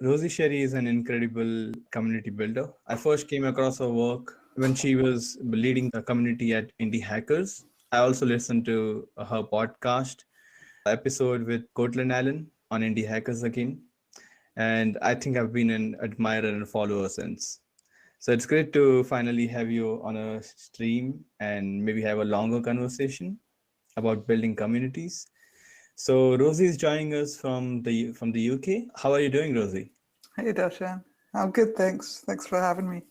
Rosie Sherry is an incredible community builder. I first came across her work when she was leading a community at Indie Hackers. I also listened to her podcast episode with Cortland Allen on Indie Hackers again. And I think I've been an admirer and follower since. So it's great to finally have you on a stream and maybe have a longer conversation about building communities. So Rosie is joining us from the UK. How are you doing, Rosie? Hey, Darshan. I'm good, thanks. Thanks for having me.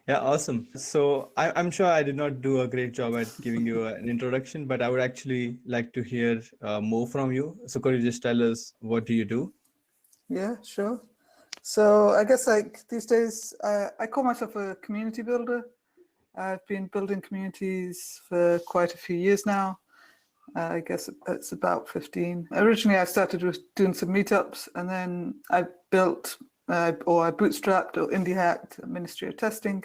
Yeah, awesome. So I'm sure I did not do a great job at giving you an introduction, but I would actually like to hear more from you. So could you just tell us what do you do? Yeah, sure. So I guess like these days, I call myself a community builder. I've been building communities for quite a few years now. I guess it's about 15. Originally, I started with doing some meetups, and then I built I bootstrapped or indie hacked a Ministry of Testing.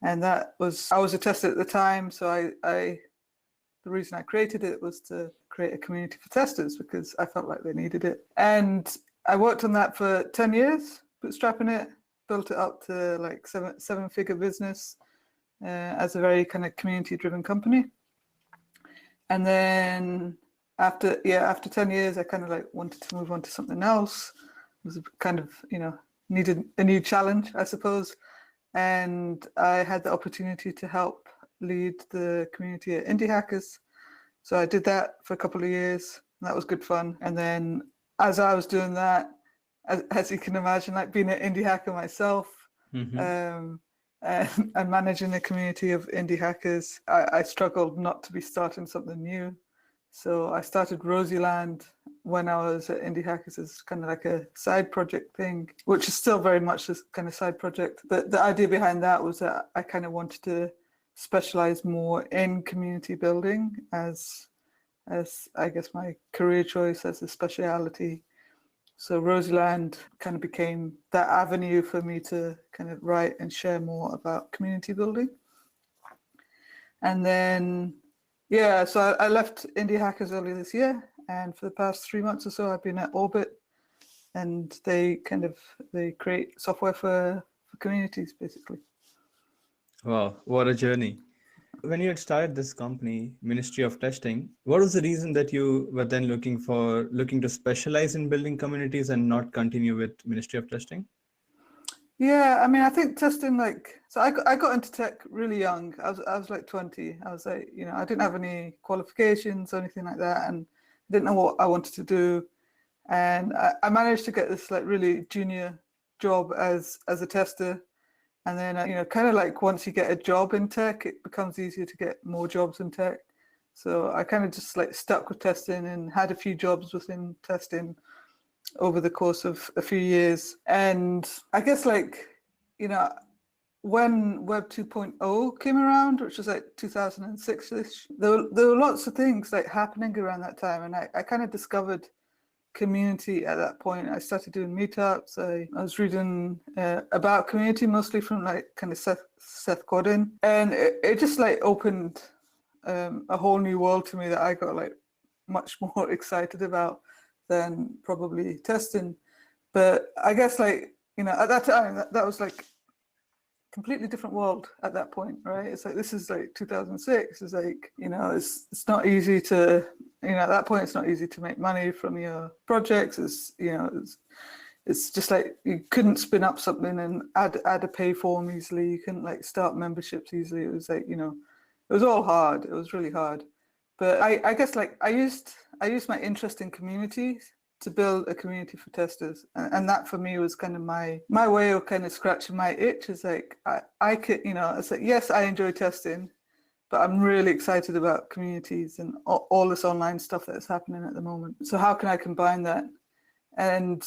And I was a tester at the time, so the reason I created it was to create a community for testers because I felt like they needed it. And I worked on that for 10 years, bootstrapping it, built it up to like seven-figure business as a very kind of community-driven company. And then after 10 years, I kind of like wanted to move on to something else. It was kind of, needed a new challenge, I suppose. And I had the opportunity to help lead the community at Indie Hackers. So I did that for a couple of years. And that was good fun. And then as I was doing that, as you can imagine, like being an indie hacker myself, and managing a community of indie hackers, I struggled not to be starting something new. So I started Rosieland when I was at Indie Hackers as kind of like a side project thing, which is still very much this kind of side project. But the idea behind that was that I kind of wanted to specialize more in community building as I guess my career choice as a speciality. So Rosieland kind of became that avenue for me to kind of write and share more about community building. And then, so I left Indie Hackers earlier this year. And for the past 3 months or so, I've been at Orbit. And they create software for communities, basically. Wow, what a journey. When you had started this company, Ministry of Testing, what was the reason that you were then looking to specialize in building communities and not continue with Ministry of Testing? Yeah, I mean, I think testing I got into tech really young. I was like 20. I was like, I didn't have any qualifications or anything like that, and didn't know what I wanted to do. And I managed to get this like really junior job as a tester. And then, kind of like once you get a job in tech, it becomes easier to get more jobs in tech. So I kind of just like stuck with testing and had a few jobs within testing over the course of a few years. And I guess when Web 2.0 came around, which was like 2006-ish, there were lots of things like happening around that time. And I kind of discovered community at that point. I started doing meetups. I was reading about community mostly from like kind of Seth Godin, and it just like opened a whole new world to me that I got like much more excited about than probably testing. But I guess at that time that was like completely different world at that point, right? It's like this is like 2006. It's like it's not easy to at that point it's not easy to make money from your projects. It's just like you couldn't spin up something and add a pay form easily. You couldn't like start memberships easily. It was like it was all hard. It was really hard. But I guess I used my interest in communities to build a community for testers, and that for me was kind of my way of kind of scratching my itch. Is like I could it's like, yes, I enjoy testing, but I'm really excited about communities and all this online stuff that's happening at the moment. So how can I combine that? And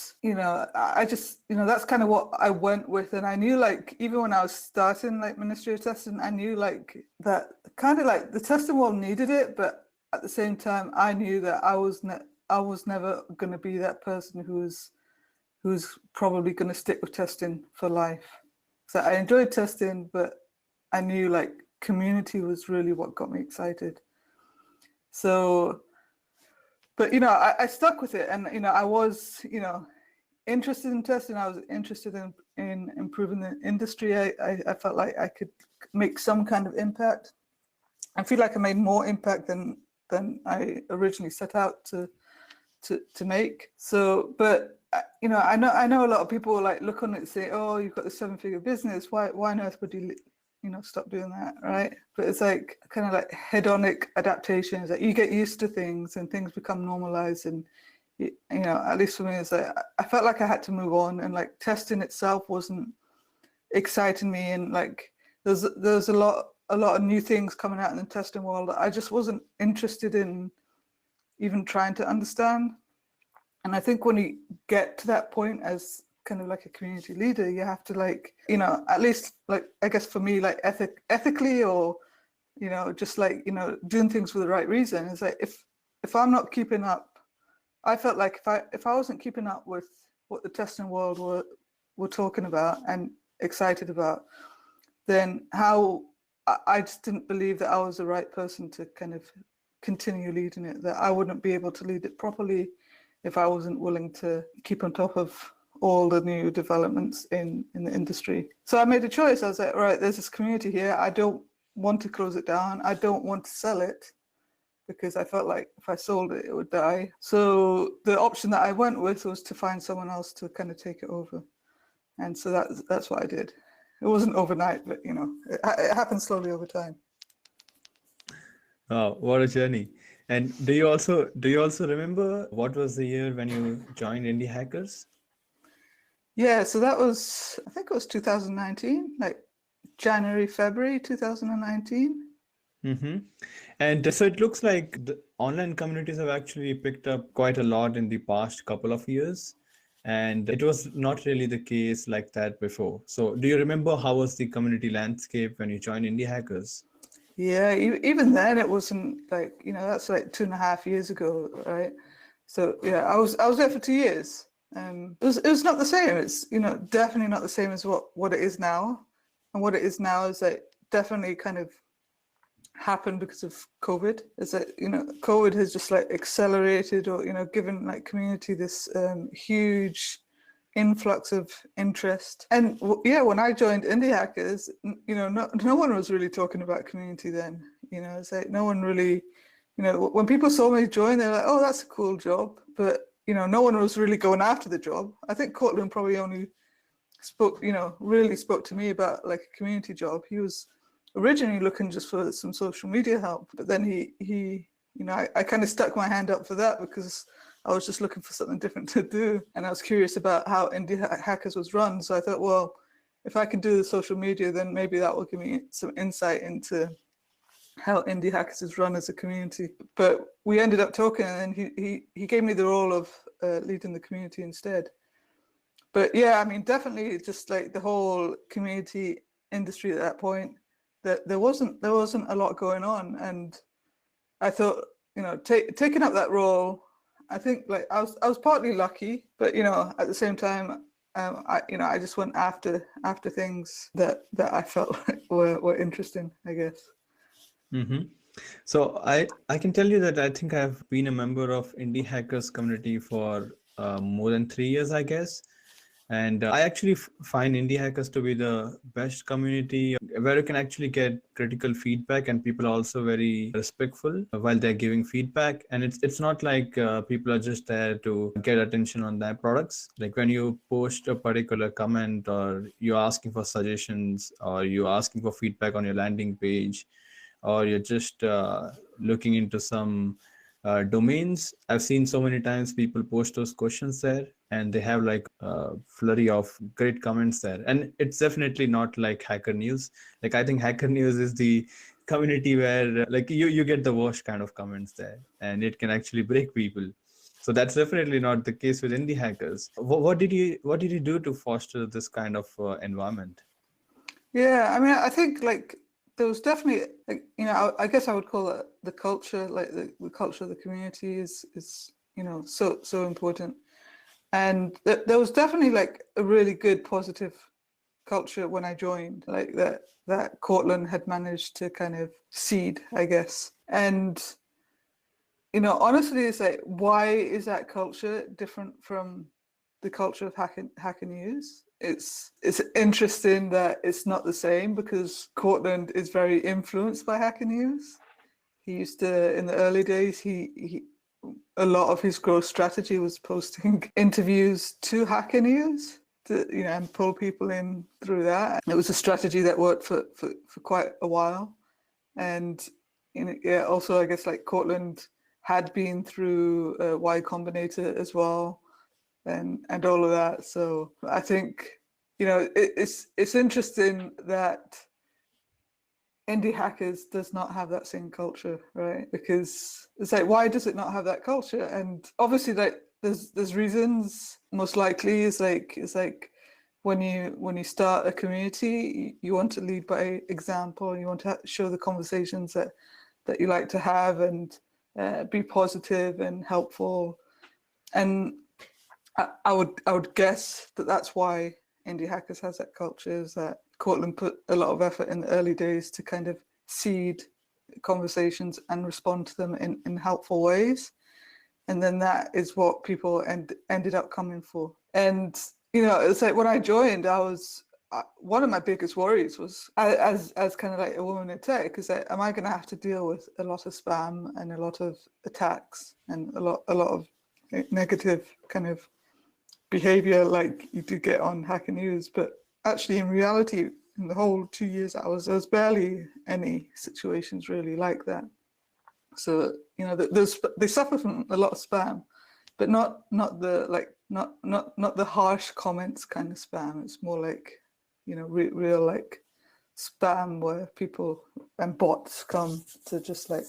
I just that's kind of what I went with. And I knew like even when I was starting like Ministry of Testing, I knew like that kind of like the testing world needed it, but at the same time I knew that I was never going to be that person who's probably going to stick with testing for life. So I enjoyed testing, but I knew like community was really what got me excited. So, but I stuck with it, and I was interested in testing. I was interested in improving the industry. I felt like I could make some kind of impact. I feel like I made more impact than I originally set out to make. So, but you know, I know a lot of people like look on it and say, "Oh, you've got the 7-figure business. Why on earth would you, stop doing that?" Right? But it's like kind of like hedonic adaptations. Like you get used to things and things become normalized. And at least for me, it's like I felt like I had to move on, and like testing itself wasn't exciting me, and like there's a lot of new things coming out in the testing world that I just wasn't interested in even trying to understand. And I think when you get to that point as kind of like a community leader, you have to like, at least like, I guess for me, like ethically or, just like, doing things for the right reason. It's like, if I'm not keeping up, I felt like if I wasn't keeping up with what the testing world were talking about and excited about, then how I just didn't believe that I was the right person to kind of continue leading it, that I wouldn't be able to lead it properly if I wasn't willing to keep on top of all the new developments in the industry. So I made a choice. I was like, right, there's this community here. I don't want to close it down. I don't want to sell it because I felt like if I sold it, it would die. So the option that I went with was to find someone else to kind of take it over. And so that's what I did. It wasn't overnight, but it happened slowly over time. Oh, what a journey. And do you also remember what was the year when you joined Indie Hackers? Yeah, so that was, I think it was 2019, like January, February 2019. Mm-hmm. And so it looks like the online communities have actually picked up quite a lot in the past couple of years. And it was not really the case like that before. So do you remember how was the community landscape when you joined Indie Hackers? Yeah, even then it wasn't like, that's like 2.5 years ago, right? So yeah, I was there for 2 years. It was not the same. It's definitely not the same as what it is now. And what it is now is like definitely kind of happened because of COVID. Is that COVID has just like accelerated or given like community this huge influx of interest. And yeah, when I joined Indie Hackers, no one was really talking about community then. It's like no one really, when people saw me join, they're like, oh, that's a cool job. But no one was really going after the job. I think Cortland probably only really spoke to me about like a community job. He was originally looking just for some social media help, but then he I kind of stuck my hand up for that because I was just looking for something different to do, and I was curious about how Indie Hackers was run. So I thought, well, if I can do the social media, then maybe that will give me some insight into how Indie Hackers is run as a community. But we ended up talking, and he gave me the role of leading the community instead. But yeah, I mean, definitely just like the whole community industry at that point, that there wasn't a lot going on, and I thought, taking up that role, I think like I was partly lucky, but at the same time, I just went after things that I felt like were interesting, I guess. Mm-hmm. So I can tell you that I think I've been a member of Indie Hackers community for more than 3 years, I guess. And I actually find Indie Hackers to be the best community where you can actually get critical feedback, and people are also very respectful while they're giving feedback. And it's not like people are just there to get attention on their products. Like when you post a particular comment, or you're asking for suggestions, or you're asking for feedback on your landing page, or you're just looking into some domains. I've seen so many times people post those questions there, and they have like a flurry of great comments there. And it's definitely not like Hacker News. Like I think Hacker News is the community where like you get the worst kind of comments there, and it can actually break people. So that's definitely not the case with Indie Hackers. What did you do to foster this kind of environment? Yeah, I mean, I think like there was definitely, like, I guess I would call it the culture, like the culture of the community is so important. And there was definitely like a really good positive culture when I joined, like that Cortland had managed to kind of seed, I guess. And honestly, it's like, why is that culture different from the culture of Hacker News. It's interesting that it's not the same, because Cortland is very influenced by Hacker News. He used to, in the early days, he a lot of his growth strategy was posting interviews to Hacker News to, and pull people in through that. It was a strategy that worked for quite a while. And also, I guess, like, Cortland had been through Y Combinator as well, and all of that. So I think, it's interesting that indie hackers does not have that same culture, right? Because it's like, why does it not have that culture? And obviously, like, there's reasons. Most likely is like when you start a community, you want to lead by example. You want to show the conversations that you like to have, and be positive and helpful. And I would guess that that's why Indie Hackers has that culture, is that Cortland put a lot of effort in the early days to kind of seed conversations and respond to them in helpful ways. And then that is what people ended up coming for. And, it's like, when I joined, I was, one of my biggest worries was, as kind of like a woman in tech, is that, am I going to have to deal with a lot of spam and a lot of attacks and a lot of negative kind of behavior like you do get on Hacker News? But actually, in reality, in the whole 2 years there was barely any situations really like that. So they suffer from a lot of spam, but not the harsh comments kind of spam. It's more like real like spam where people and bots come to just like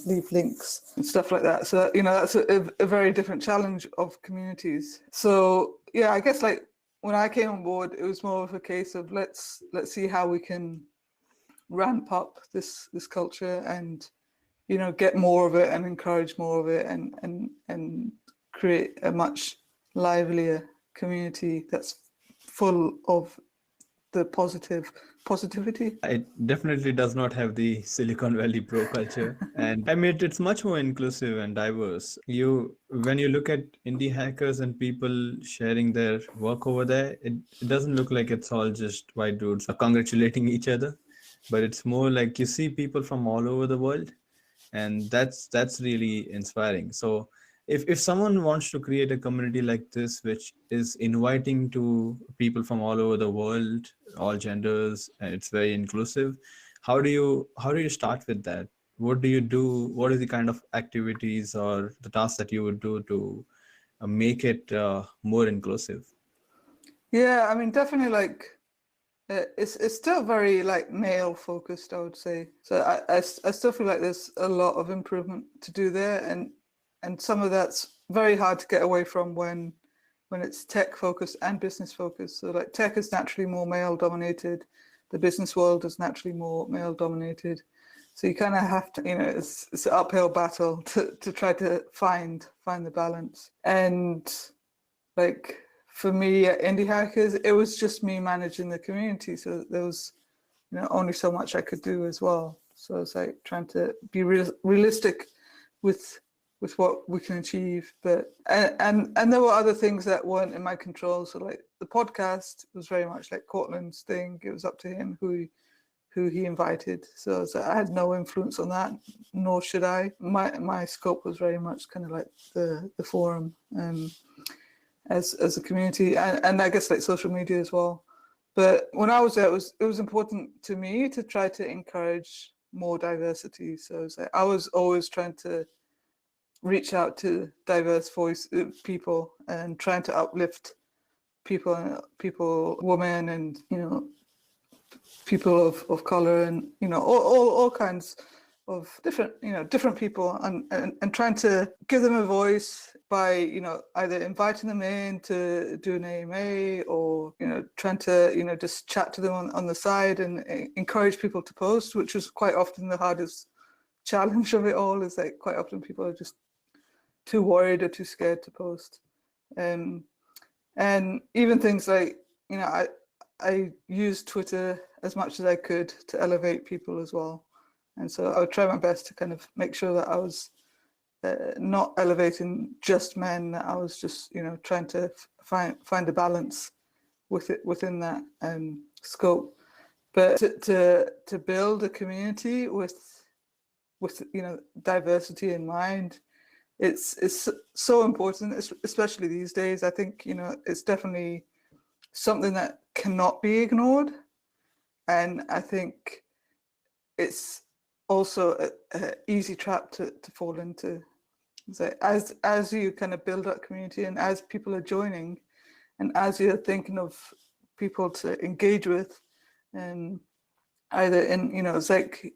leave links and stuff like that. So that's a very different challenge of communities. So yeah, I guess, like, when I came on board, it was more of a case of let's see how we can ramp up this culture and get more of it and encourage more of it, and create a much livelier community that's full of the positivity. It definitely does not have the Silicon Valley pro culture. And I mean, it's much more inclusive and diverse. When you look at indie hackers and people sharing their work over there, it doesn't look like it's all just white dudes congratulating each other, but it's more like you see people from all over the world, and that's really inspiring. So if someone wants to create a community like this, which is inviting to people from all over the world, all genders, and it's very inclusive, how do you start with that? What do you do? What are the kind of activities or the tasks that you would do to make it more inclusive? Yeah, I mean, definitely, like, it's still very like male focused, I would say. So I still feel like there's a lot of improvement to do there, and some of that's very hard to get away from when it's tech focused and business focused. So like, tech is naturally more male dominated, the business world is naturally more male dominated. So you kind of have to, it's an uphill battle to try to find the balance. And like, for me at Indie Hackers, it was just me managing the community. So there was only so much I could do as well. So it's like trying to be realistic with what we can achieve. But and there were other things that weren't in my control. So like, the podcast was very much like Cortland's thing. It was up to him who he invited. So I had no influence on that, nor should I. My scope was very much kind of like the forum, as a community, and I guess like social media as well. But when I was there, it was important to me to try to encourage more diversity. So I was always trying to reach out to diverse people, and trying to uplift people, women, and people of color, and all kinds of different people, and trying to give them a voice by either inviting them in to do an AMA, or trying to just chat to them on the side, and encourage people to post, which was quite often the hardest challenge of it all. Is like, quite often people are just too worried or too scared to post. And even things like, I used Twitter as much as I could to elevate people as well. And so I would try my best to kind of make sure that I was not elevating just men, that I was just, trying to find a balance within that scope. But to build a community with diversity in mind, it's so important, especially these days. I think it's definitely something that cannot be ignored, and I think it's also a easy trap to fall into. So as you kind of build up community, and as people are joining, and as you're thinking of people to engage with, and either in it's like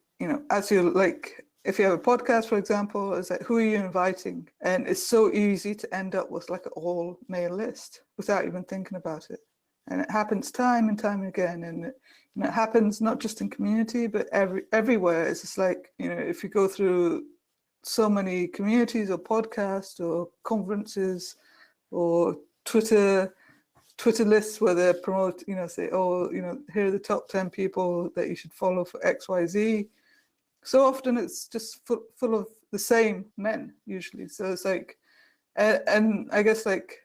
as you like, if you have a podcast, for example, it's like, who are you inviting? And it's so easy to end up with like an all male list without even thinking about it. And it happens time and time again. And it happens not just in community, but everywhere. It's just like, if you go through so many communities or podcasts or conferences or Twitter lists where they promote, say, here are the top 10 people that you should follow for XYZ. So often it's just full of the same men usually. So it's like, and I guess like,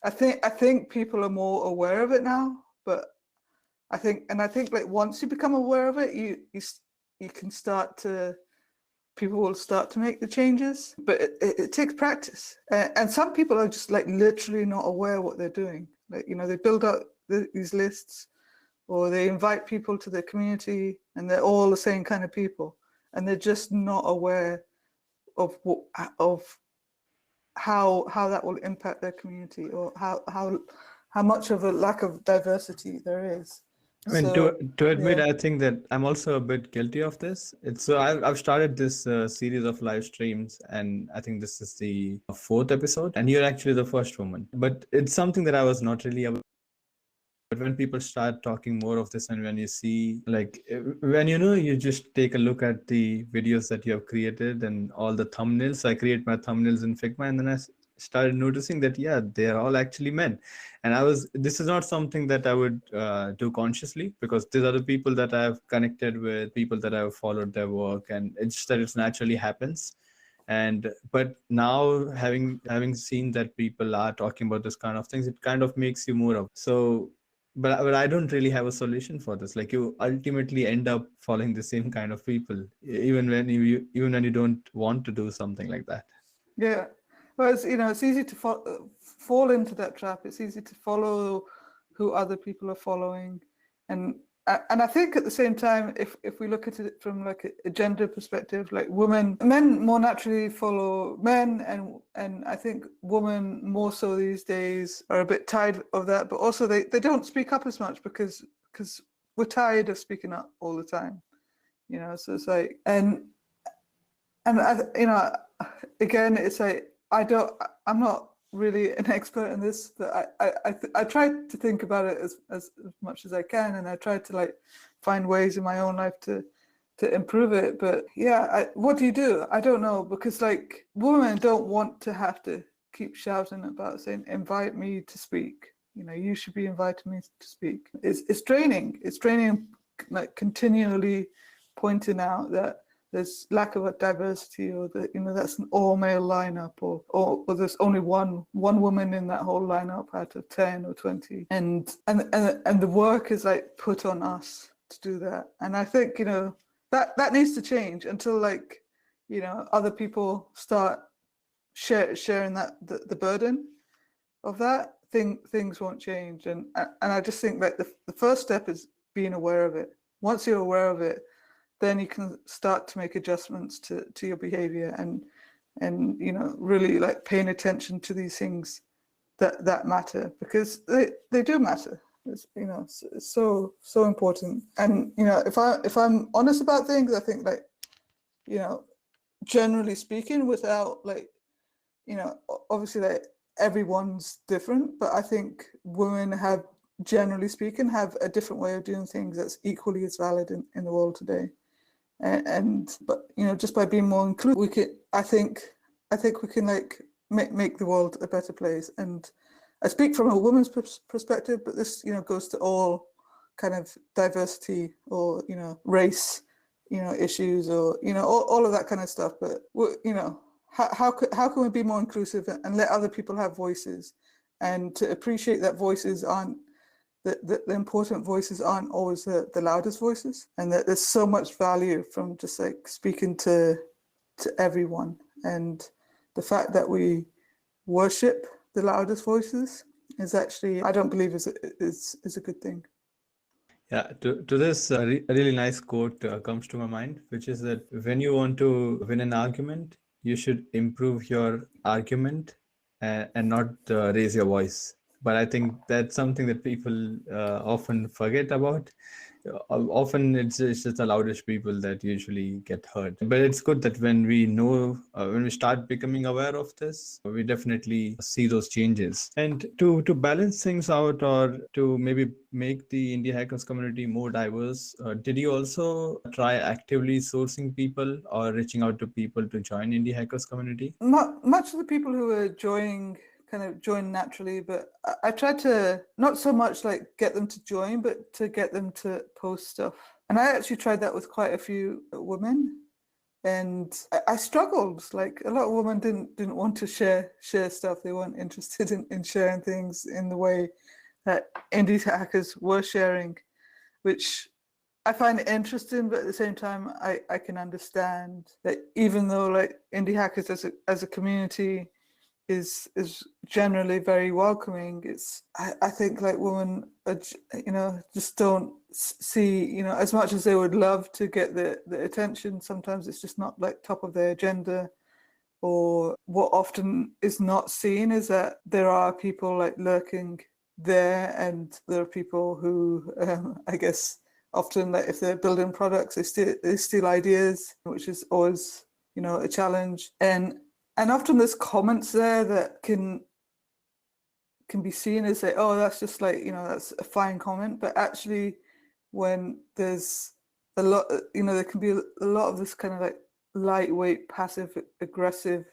I think people are more aware of it now, but I think like once you become aware of it, you can people will start to make the changes, but it takes practice. And some people are just like literally not aware what they're doing. Like, they build up these lists, or they invite people to their community, and they're all the same kind of people, and they're just not aware of how that will impact their community, or how much of a lack of diversity there is. I mean, So, to admit, yeah. I think that I'm also a bit guilty of this. I've started this series of live streams, and I think this is the fourth episode, and you're actually the first woman. But it's something that I was not really aware. But when people start talking more of this, and when you see, like, when you just take a look at the videos that you have created and all the thumbnails. I create my thumbnails in Figma, and then I started noticing that, yeah, they're all actually men. And this is not something that I would do consciously, because these are the people that I've connected with, people that I've followed their work, and it's just that it naturally happens. But now having seen that people are talking about this kind of things, it kind of makes you more of so. But I don't really have a solution for this. Like, you ultimately end up following the same kind of people, even when you don't want to do something like that. Yeah. Well, it's easy to fall into that trap. It's easy to follow who other people are following, and I think at the same time, if we look at it from like a gender perspective, like men more naturally follow men, and I think women more so these days are a bit tired of that, but also they don't speak up as much because we're tired of speaking up all the time, so it's like, and again, it's like, I'm not really an expert in this, but I try to think about it as much as I can, and I try to like find ways in my own life to improve it. But yeah, what do you do? I don't know, because like women don't want to have to keep shouting about saying, invite me to speak. You should be inviting me to speak. It's draining. It's draining, like continually pointing out that there's lack of a diversity, or that that's an all male lineup, or there's only one woman in that whole lineup out of 10 or 20, and the work is like put on us to do that. And I think that needs to change until like other people start sharing that the burden of that things won't change. And I just think that the first step is being aware of it. Once you're aware of it, then you can start to make adjustments to your behavior, and really like paying attention to these things that matter, because they do matter. It's it's so important. And if I'm honest about things, I think like generally speaking, without like obviously like everyone's different, but I think women have, generally speaking, have a different way of doing things that's equally as valid in the world today. But just by being more inclusive, I think we can like make the world a better place. And I speak from a woman's perspective, but this goes to all kind of diversity, or race issues, or all of that kind of stuff. But how can we be more inclusive and let other people have voices, and to appreciate that voices aren't, the important voices aren't always the loudest voices, and that there's so much value from just like speaking to everyone. And the fact that we worship the loudest voices is actually, I don't believe is a good thing. Yeah, to this, a really nice quote comes to my mind, which is that when you want to win an argument, you should improve your argument and not raise your voice. But I think that's something that people often forget about. Often it's just the loudest people that usually get hurt. But it's good that when we know, when we start becoming aware of this, we definitely see those changes. And to balance things out, or to maybe make the indie hackers community more diverse, did you also try actively sourcing people or reaching out to people to join indie hackers community? Much of the people who are joining kind of join naturally, but I tried to not so much like get them to join, but to get them to post stuff. And I actually tried that with quite a few women, and I struggled. Like a lot of women didn't want to share stuff. They weren't interested in sharing things in the way that indie hackers were sharing, which I find it interesting, but at the same time, I can understand that even though like indie hackers as a community is generally very welcoming, it's I think like women are, just don't see, as much as they would love to get the attention, sometimes it's just not like top of their agenda. Or what often is not seen is that there are people like lurking there, and there are people who I guess often, like if they're building products, they steal ideas, which is always a challenge. And often there's comments there that can be seen as like, oh, that's just like, that's a fine comment. But actually, when there's a lot, there can be a lot of this kind of like lightweight, passive aggressive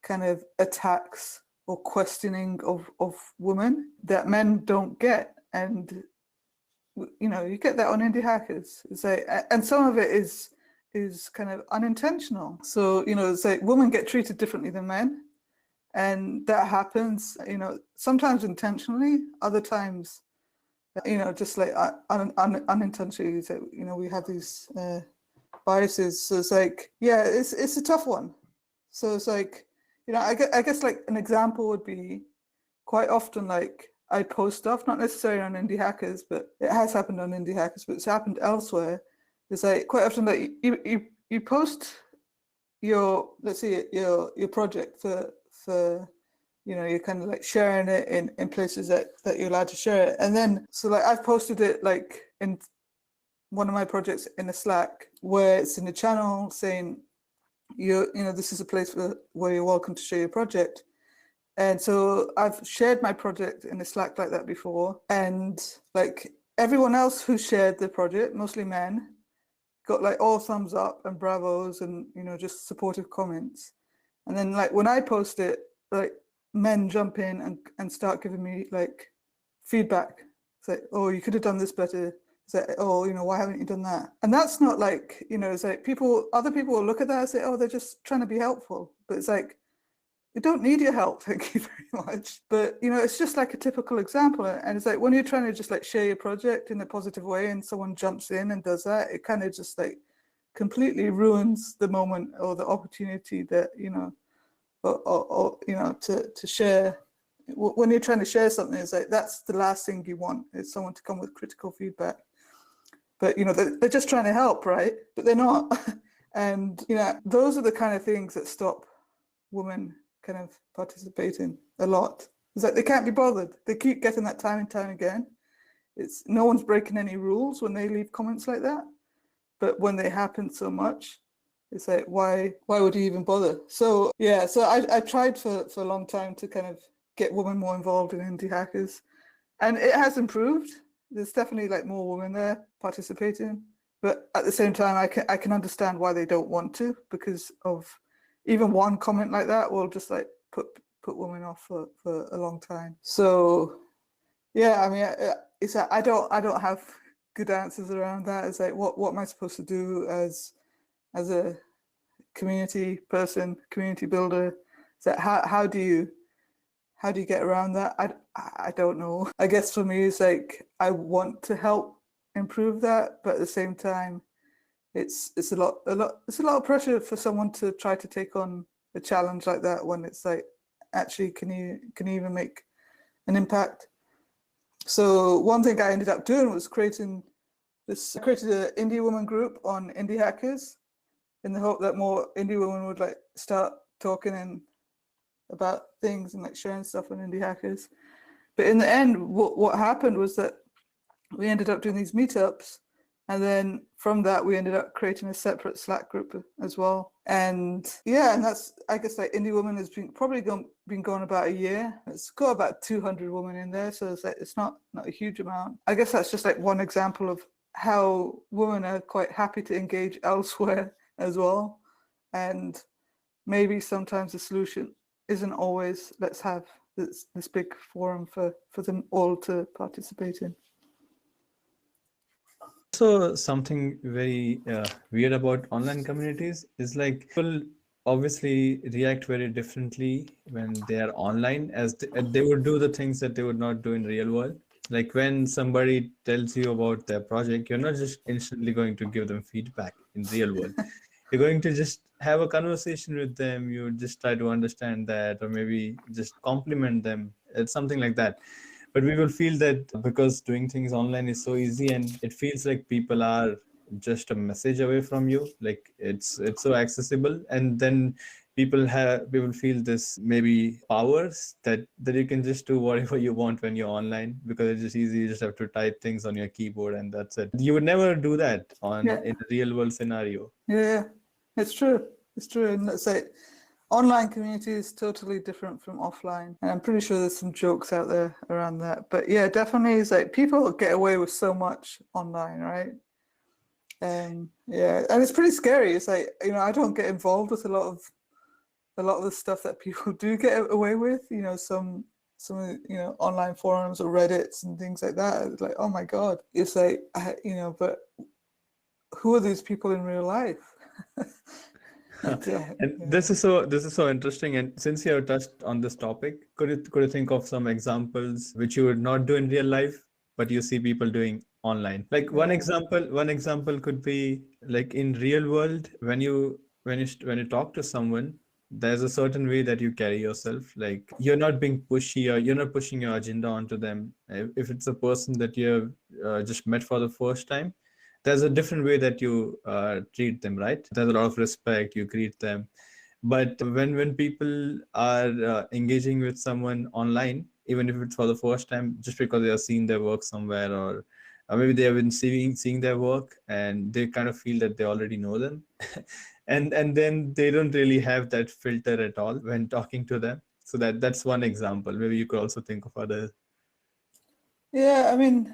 kind of attacks or questioning of women that men don't get. And you get that on indie hackers. It's like, and some of it is kind of unintentional. So it's like women get treated differently than men, and that happens sometimes intentionally, other times just like unintentionally. So, we have these biases. So it's like, yeah, it's a tough one. So it's like, I guess like an example would be quite often like I post stuff, not necessarily on indie hackers, but it has happened on indie hackers, but it's happened elsewhere. It's like quite often that you post your, let's say your project for you're kind of like sharing it in places that you're allowed to share it. And then so like I've posted it like in one of my projects in a Slack where it's in the channel saying this is a place where you're welcome to share your project. And so I've shared my project in a Slack like that before, and like everyone else who shared the project, mostly men, got like all thumbs up and bravos and just supportive comments. And then like when I post it, like men jump in and start giving me like feedback. It's like, oh, you could have done this better. It's like, oh, why haven't you done that? And that's not like, it's like other people will look at that and say, oh, they're just trying to be helpful. But it's like, you don't need your help, thank you very much. But it's just like a typical example. And it's like when you're trying to just like share your project in a positive way and someone jumps in and does that, it kind of just like completely ruins the moment or the opportunity that or to share. When you're trying to share something, it's like that's the last thing you want, is someone to come with critical feedback. But they're just trying to help, right? But they're not. And those are the kind of things that stop women kind of participating a lot. It's like they can't be bothered. They keep getting that time and time again. It's no one's breaking any rules when they leave comments like that. But when they happen so much, it's like, why would you even bother? So yeah, so I tried for a long time to kind of get women more involved in indie hackers, and it has improved. There's definitely like more women there participating, but at the same time, I can understand why they don't want to, because of even one comment like that will just like put women off for a long time. So yeah, I mean, it's I don't have good answers around that. It's like, what am I supposed to do as a community person, community builder? Is that how do how do you get around that? I don't know. I guess for me, it's like I want to help improve that, but at the same time, it's a lot of pressure for someone to try to take on a challenge like that when it's like, actually, can you even make an impact? So one thing I ended up doing was created an indie woman group on indie hackers, in the hope that more indie women would like start talking about things and like sharing stuff on indie hackers. But in the end, what happened was that we ended up doing these meetups, and then from that we ended up creating a separate Slack group as well. And yeah, and that's, I guess, like Indie Woman has been going about a year. It's got about 200 women in there, so it's like it's not a huge amount. I guess that's just like one example of how women are quite happy to engage elsewhere as well. And maybe sometimes the solution isn't always let's have this big forum for them all to participate in. So something very weird about online communities is like people obviously react very differently when they are online, as they would do the things that they would not do in real world. Like when somebody tells you about their project, you're not just instantly going to give them feedback in real world. You're going to just have a conversation with them. You just try to understand that, or maybe just compliment them. It's something like that. But we will feel that because doing things online is so easy, and it feels like people are just a message away from you. Like it's so accessible, and then people feel this maybe powers that you can just do whatever you want when you're online, because it's just easy. You just have to type things on your keyboard and that's it. You would never do that in a real world scenario. Yeah, it's true. And let's say online community is totally different from offline. And I'm pretty sure there's some jokes out there around that. But yeah, definitely it's like people get away with so much online, right? Yeah, and it's pretty scary. It's like, I don't get involved with a lot of the stuff that people do get away with, some online forums or Reddits and things like that. It's like, oh my God. It's like, but who are these people in real life? And this is so interesting. And since you have touched on this topic, could you think of some examples which you would not do in real life, but you see people doing online? Like one example could be like in real world, when you talk to someone, there's a certain way that you carry yourself. Like you're not being pushy, or you're not pushing your agenda onto them. If it's a person that you have just met for the first time, there's a different way that you treat them, right? There's a lot of respect, you greet them. But when people are engaging with someone online, even if it's for the first time, just because they are seeing their work somewhere, or maybe they have been seeing their work and they kind of feel that they already know them, and then they don't really have that filter at all when talking to them. So that's one example. Maybe you could also think of others. Yeah, I mean,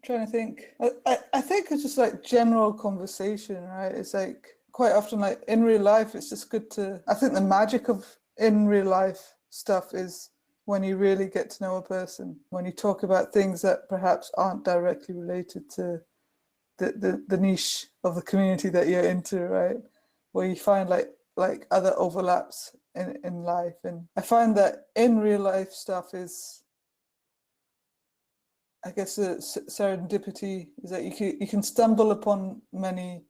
trying to think. I think it's just like general conversation, right? It's like quite often, like in real life, it's just good to, I think the magic of in real life stuff is when you really get to know a person, when you talk about things that perhaps aren't directly related to the niche of the community that you're into, right? Where you find like other overlaps in life. And I find that in real life stuff is, I guess, the serendipity is that you can stumble upon many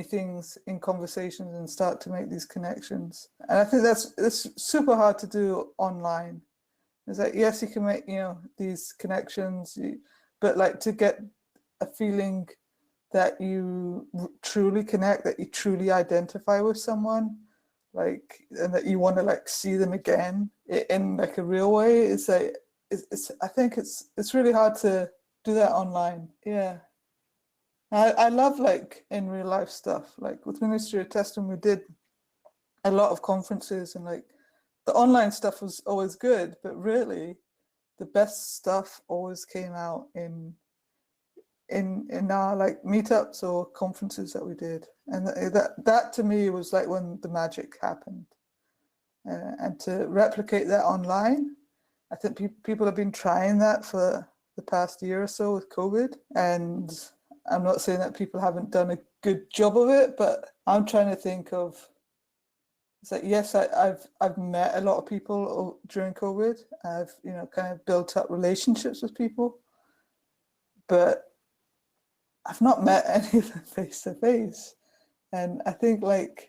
things in conversations and start to make these connections. And I think that's super hard to do online. Is that, yes, you can make these connections, but like to get a feeling that you truly connect, that you truly identify with someone, like, and that you want to like see them again in like a real way, it's like, I think it's really hard to do that online. Yeah. I love like in real life stuff. Like with Ministry of Testing, we did a lot of conferences, and like the online stuff was always good, but really the best stuff always came out in our like meetups or conferences that we did. And that to me was like when the magic happened. And to replicate that online, I think people have been trying that for the past year or so with COVID. And I'm not saying that people haven't done a good job of it, but I'm trying to think of It's like, yes, I've met a lot of people during COVID. I've, kind of built up relationships with people, but I've not met any of them face to face. And I think it's,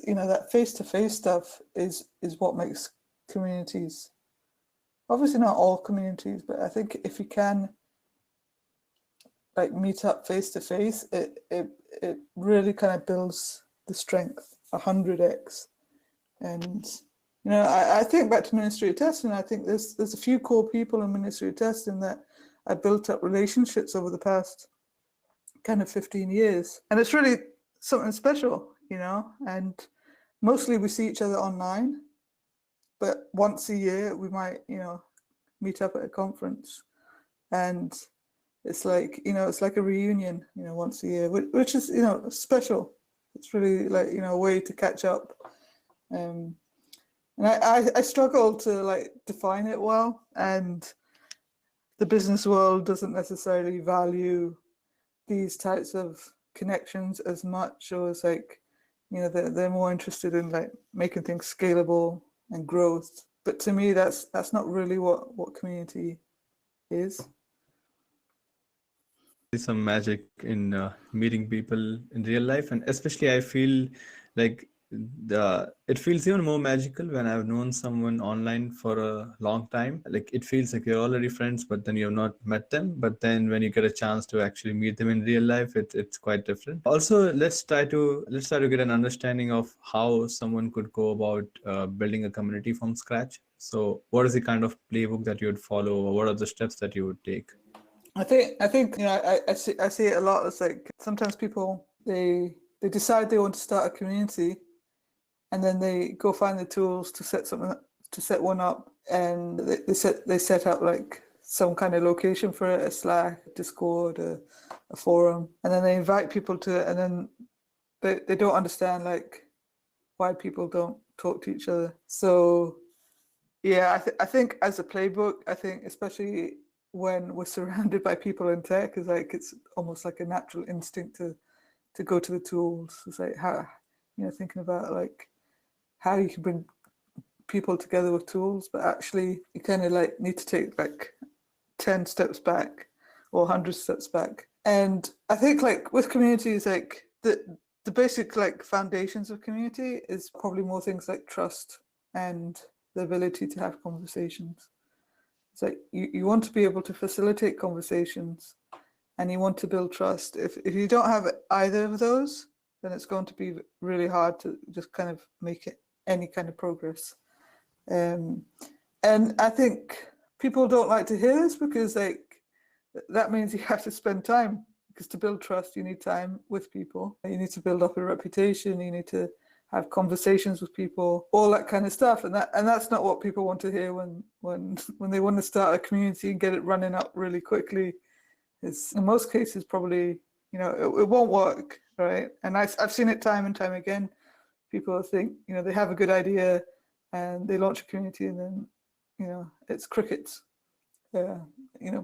that face to face stuff is what makes communities, obviously not all communities, but I think if you can meet up face to face, it really kind of builds the strength 100x. And I think back to Ministry of Testing. I think there's a few core people in Ministry of Testing that I built up relationships over the past kind of 15 years, and it's really something special, And mostly we see each other online, but once a year we might, meet up at a conference, and it's like, it's like a reunion, once a year, which is, special. It's really a way to catch up. And I struggle to define it well, and the business world doesn't necessarily value these types of connections as much, or as they're more interested in making things scalable and growth. But to me, that's not really what community is. There's some magic in meeting people in real life, and especially I feel like it feels even more magical when I've known someone online for a long time. Like, it feels like you're already friends, but then you've not met them. But then when you get a chance to actually meet them in real life, it's quite different. Also, let's try to get an understanding of how someone could go about building a community from scratch. So what is the kind of playbook that you would follow, or what are the steps that you would take? I think I see it a lot. It's like sometimes people they decide they want to start a community, and then they go find the tools to set one up, and they set up some kind of location for it, a Slack, Discord, a forum, and then they invite people to it, and then they don't understand why people don't talk to each other. So yeah, I think as a playbook, I think especially when we're surrounded by people in tech, is it's almost like a natural instinct to go to the tools. It's like how, thinking about how you can bring people together with tools, but actually you kind of need to take 10 steps back or 100 steps back. And I think with communities, the basic foundations of community is probably more things like trust and the ability to have conversations. It's like you want to be able to facilitate conversations, and you want to build trust. If you don't have either of those, then it's going to be really hard to just kind of make it any kind of progress. And I think people don't like to hear this, because that means you have to spend time, because to build trust, you need time with people. You need to build up a reputation. You need to have conversations with people, all that kind of stuff. And that's not what people want to hear when they want to start a community and get it running up really quickly. It's in most cases probably, it won't work, right? And I've seen it time and time again. People think, they have a good idea and they launch a community, and then, it's crickets.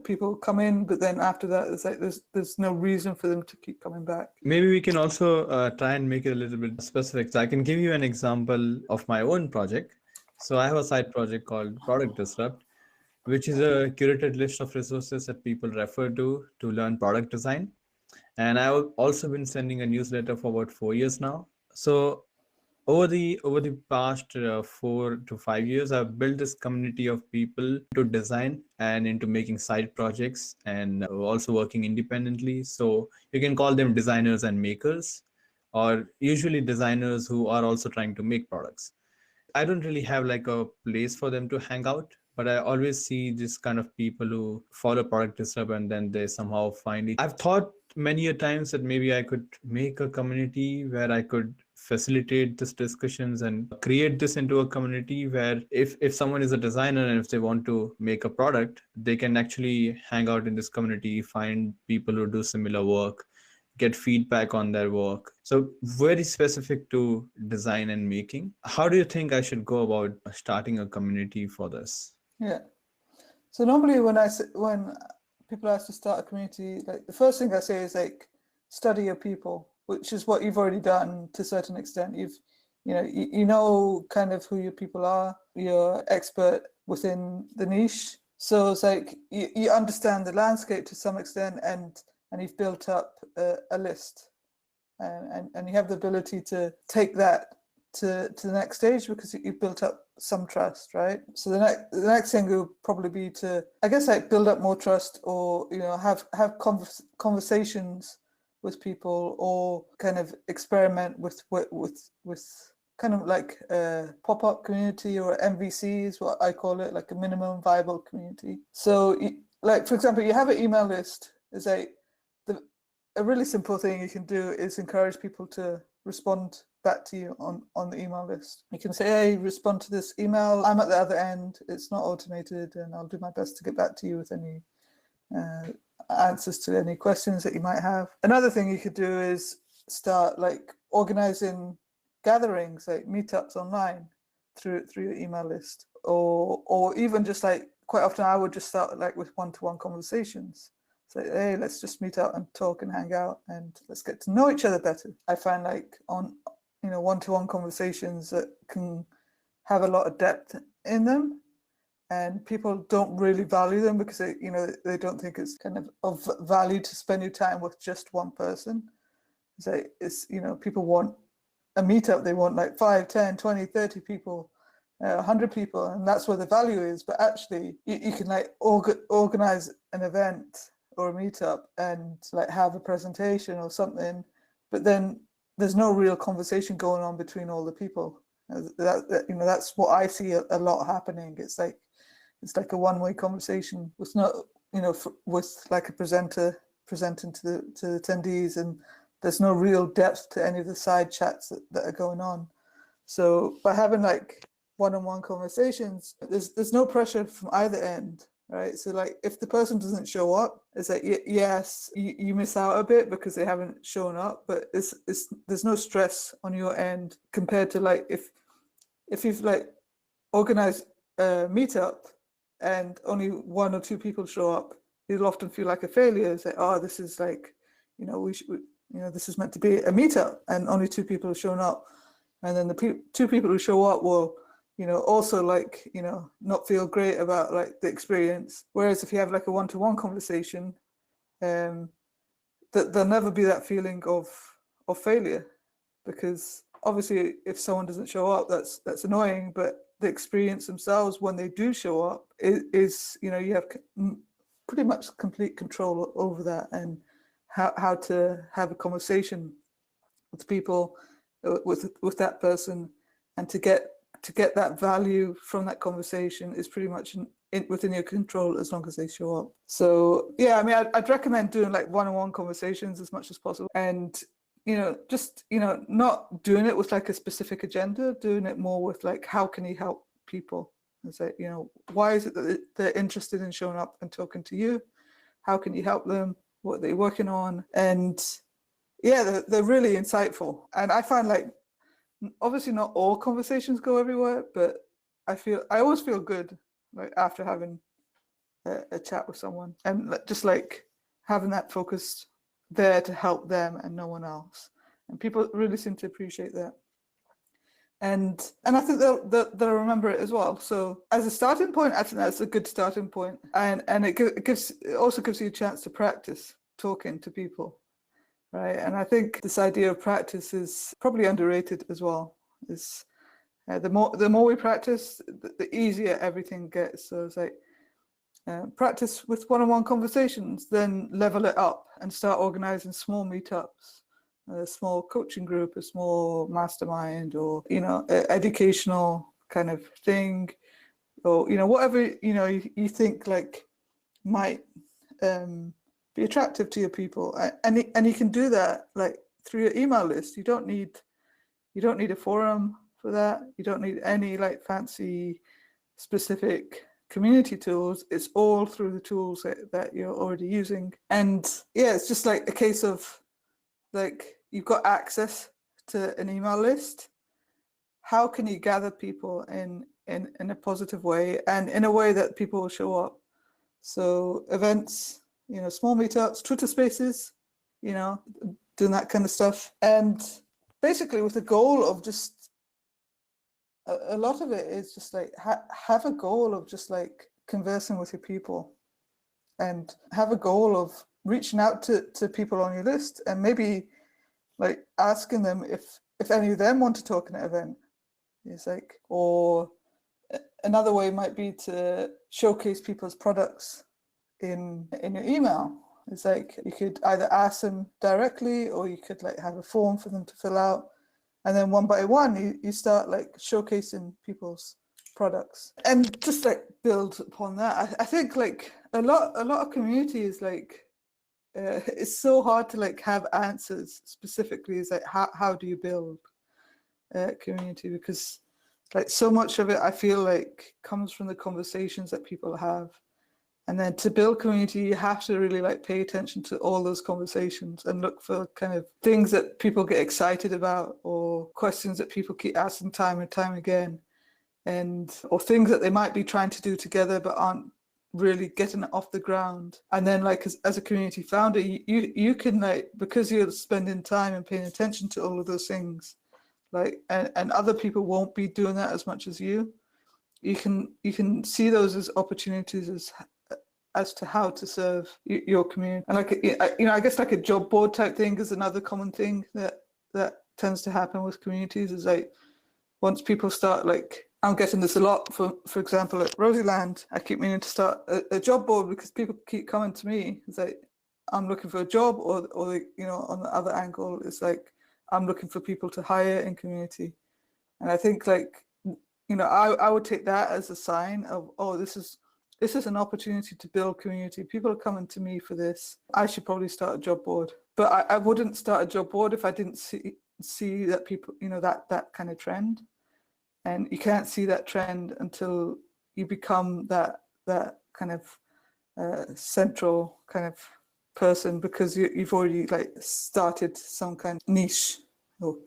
People come in, but then after that, it's there's no reason for them to keep coming back. Maybe we can also try and make it a little bit specific. So I can give you an example of my own project. So I have a side project called Product Disrupt, which is a curated list of resources that people refer to learn product design. And I've also been sending a newsletter for about 4 years now. So over the past 4 to 5 years, I've built this community of people to design and into making side projects, and also working independently. So you can call them designers and makers, or usually designers who are also trying to make products. I don't really have a place for them to hang out, but I always see this kind of people who follow Product Disrupt, and then they somehow find it. I've thought many a times that maybe I could make a community where I could facilitate these discussions and create this into a community where if someone is a designer and if they want to make a product, they can actually hang out in this community, find people who do similar work, get feedback on their work. So very specific to design and making. How do you think I should go about starting a community for this? Yeah. So normally when people ask to start a community, the first thing I say is study your people. which is what you've already done to a certain extent. You know kind of who your people are. You're expert within the niche. So it's like you understand the landscape to some extent, and you've built up a list, and you have the ability to take that to the next stage because you've built up some trust, right? So the next thing will probably be to, I guess, like build up more trust, or have conversations with people, or kind of experiment with kind of like a pop-up community, or MVC is what I call it, like a minimum viable community. So like, for example, you have an email list. Is a really simple thing you can do is encourage people to respond back to you on the email list. You can say, hey, respond to this email. I'm at the other end. It's not automated, and I'll do my best to get back to you with any answers to any questions that you might have. Another thing you could do is start like organizing gatherings, like meetups online through your email list, or even just like, quite often I would just start like with one-to-one conversations. So, hey, let's just meet up and talk and hang out, and let's get to know each other better. I find like on one-to-one conversations that can have a lot of depth in them, and people don't really value them because they don't think it's kind of value to spend your time with just one person. So it's people want a meetup, they want like 5, 10, 20, 30 people, 100 people, and that's where the value is. But actually you can like organize an event or a meetup and like have a presentation or something, but then there's no real conversation going on between all the people. That's what I see a lot happening. It's like a one-way conversation with with like a presenter presenting to the attendees, and there's no real depth to any of the side chats that are going on. So by having like one-on-one conversations, there's no pressure from either end, right? So like if the person doesn't show up, it's like, yes, you miss out a bit because they haven't shown up, but there's no stress on your end compared to like if you've like organized a meetup and only 1 or 2 people show up, you'll often feel like a failure. It's like, oh, this is like, this is meant to be a meetup and only 2 people have shown up. And then the 2 people who show up will, also like, not feel great about like the experience. Whereas if you have like a one-to-one conversation, that there'll never be that feeling of failure, because obviously if someone doesn't show up, that's annoying, but the experience themselves when they do show up is you have pretty much complete control over that, and how to have a conversation with people, with that person, and to get that value from that conversation is pretty much within your control as long as they show up. So yeah, I mean, I'd recommend doing like one-on-one conversations as much as possible, and just not doing it with like a specific agenda, doing it more with like, how can you help people? And say, why is it that they're interested in showing up and talking to you? How can you help them? What are they working on? And yeah, they're really insightful. And I find like, obviously not all conversations go everywhere, but I always feel good like after having a chat with someone, and just like having that focused there to help them and no one else. And people really seem to appreciate that. And I think they'll remember it as well. So as a starting point, I think that's a good starting point. And it also gives you a chance to practice talking to people, right? And I think this idea of practice is probably underrated as well. Is the more we practice, the easier everything gets. So it's like, practice with one-on-one conversations, then level it up and start organizing small meetups, a small coaching group, a small mastermind, or educational kind of thing, or whatever you think like might be attractive to your people, and you can do that like through your email list. You don't need a forum for that. You don't need any like fancy specific community tools. It's all through the tools that you're already using. And yeah, it's just like a case of like, you've got access to an email list. How can you gather people in a positive way, and in a way that people will show up? So events, small meetups, Twitter spaces, doing that kind of stuff. And basically with the goal of just, a lot of it is just like, have a goal of just like conversing with your people, and have a goal of reaching out to people on your list, and maybe like asking them if any of them want to talk in an event. It's like, or another way might be to showcase people's products in your email. It's like you could either ask them directly, or you could like have a form for them to fill out, and then one by one you start like showcasing people's products and just like build upon that. I think like a lot of community is like it's so hard to like have answers specifically. Is like how do you build community, because like so much of it I feel like comes from the conversations that people have. And then to build community, you have to really like pay attention to all those conversations and look for kind of things that people get excited about, or questions that people keep asking time and time again, and or things that they might be trying to do together but aren't really getting it off the ground. And then like as a community founder, you can like, because you're spending time and paying attention to all of those things, like and other people won't be doing that as much as you can see those as opportunities as to how to serve your community. And like, I guess like a job board type thing is another common thing that tends to happen with communities. Is like once people start, like I'm getting this a lot for example at Rosieland, I keep meaning to start a job board because people keep coming to me. It's like I'm looking for a job, or on the other angle, it's like I'm looking for people to hire in community. And I think like, I would take that as a sign of, oh, this is an opportunity to build community. People are coming to me for this. I should probably start a job board. But I wouldn't start a job board if I didn't see that people, that kind of trend. And you can't see that trend until you become that kind of central kind of person, because you've already like started some kind of niche, or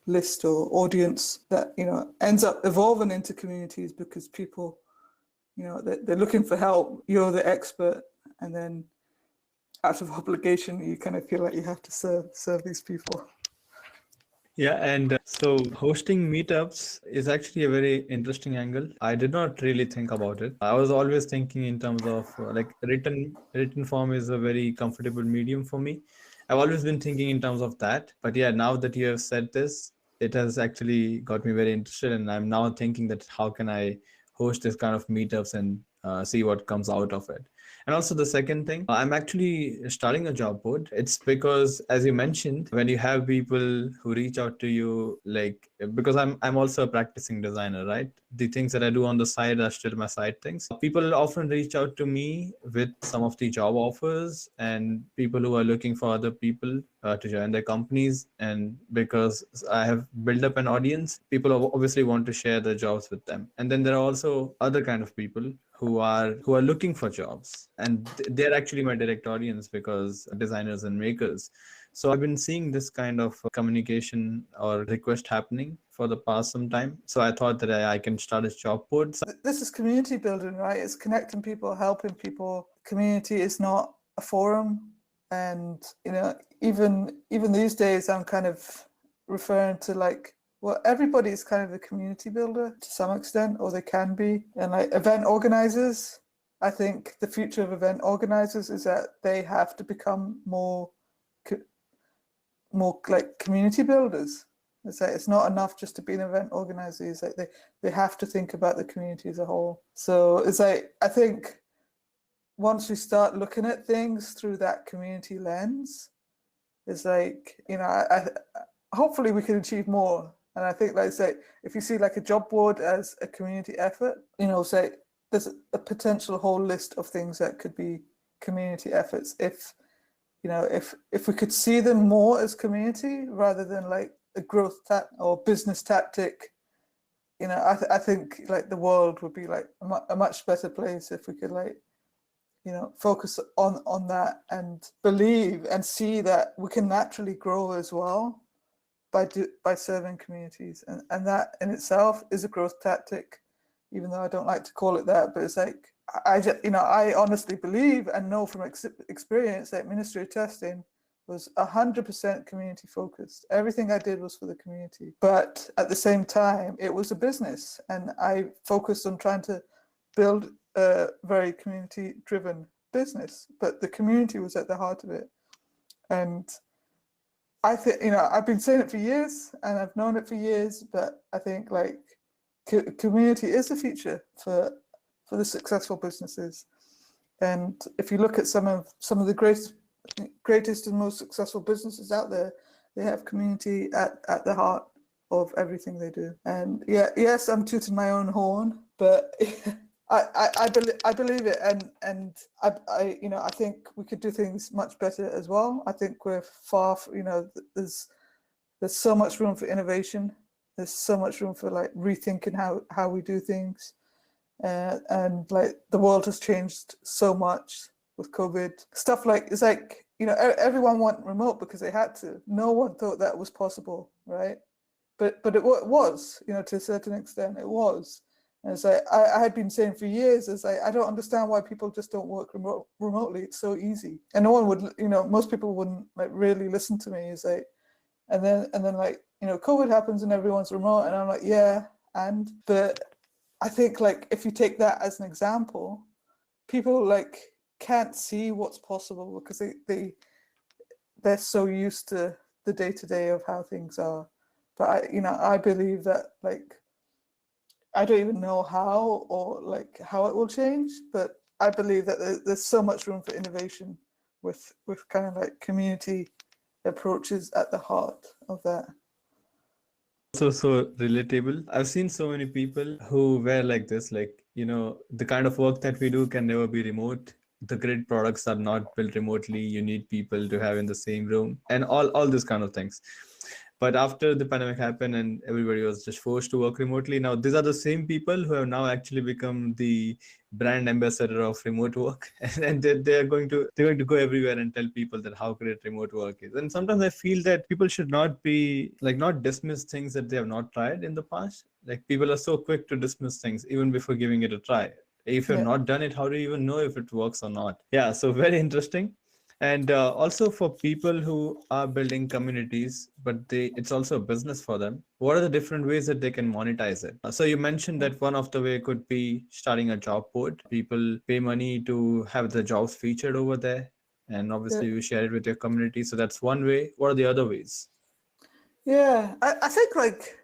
list or audience that ends up evolving into communities, because people they're looking for help. You're the expert, and then out of obligation you kind of feel like you have to serve these people. Yeah, and so hosting meetups is actually a very interesting angle. I did not really think about it. I was always thinking in terms of like written form is a very comfortable medium for me. I've always been thinking in terms of that. But yeah, now that you have said this, it has actually got me very interested, and I'm now thinking that how can I host this kind of meetups and see what comes out of it. And also the second thing, I'm actually starting a job board. It's because, as you mentioned, when you have people who reach out to you, like, because I'm also a practicing designer, right? The things that I do on the side are still my side things. People often reach out to me with some of the job offers, and people who are looking for other people to join their companies. And because I have built up an audience, people obviously want to share their jobs with them. And then there are also other kind of people who are looking for jobs, and they're actually my direct audience, because designers and makers. So I've been seeing this kind of communication or request happening for the past some time. So I thought that I can start a job board. This is community building, right? It's connecting people, helping people. Community is not a forum. And even these days I'm kind of referring to like, well, everybody's kind of a community builder to some extent, or they can be. And like event organizers, I think the future of event organizers is that they have to become more like community builders. It's like, it's not enough just to be an event organizer. It's like they have to think about the community as a whole. So it's like, I think once we start looking at things through that community lens, it's like, I hopefully we can achieve more. And I think, like I say, if you see like a job board as a community effort, say there's a potential whole list of things that could be community efforts. If we could see them more as community rather than like a growth or business tactic, I think like the world would be like a much better place if we could like, focus on that and believe and see that we can naturally grow as well by serving communities, and that in itself is a growth tactic, even though I don't like to call it that. But it's like I honestly believe and know from experience that Ministry of Testing was 100% community focused. Everything I did was for the community. But at the same time, it was a business, and I focused on trying to build a very community driven business, but the community was at the heart of it. And I think, I've been saying it for years and I've known it for years, but I think like community is the future for the successful businesses. And if you look at some of the greatest and most successful businesses out there, they have community at the heart of everything they do. And yes, I'm tooting my own horn, but I believe it, and I think we could do things much better as well. I think we're far, there's so much room for innovation. There's so much room for like rethinking how we do things, and like the world has changed so much with COVID. Stuff like it's like everyone went remote because they had to. No one thought that was possible, right? But it was, to a certain extent, it was. And it's like I had been saying for years, it's like I don't understand why people just don't work remotely. It's so easy, and no one would, most people wouldn't like really listen to me. It's like, and then like COVID happens and everyone's remote, and I'm like, yeah, but I think like if you take that as an example, people like can't see what's possible because they're so used to the day-to-day of how things are. But I believe that like. I don't even know how or like how it will change, but I believe that there's so much room for innovation with kind of like community approaches at the heart of that. So relatable. I've seen so many people who were like this, like, the kind of work that we do can never be remote. The great products are not built remotely. You need people to have in the same room and all these kind of things. But after the pandemic happened and everybody was just forced to work remotely, now these are the same people who have now actually become the brand ambassador of remote work, and they're going to go everywhere and tell people that how great remote work is. And sometimes I feel that people should not dismiss things that they have not tried in the past. Like people are so quick to dismiss things even before giving it a try. If you've not done it, how do you even know if it works or not? Yeah, so very interesting. And also for people who are building communities, but it's also a business for them. What are the different ways that they can monetize it? So you mentioned that one of the way could be starting a job board. People pay money to have the jobs featured over there. And obviously you share it with your community. So that's one way. What are the other ways? Yeah, I think like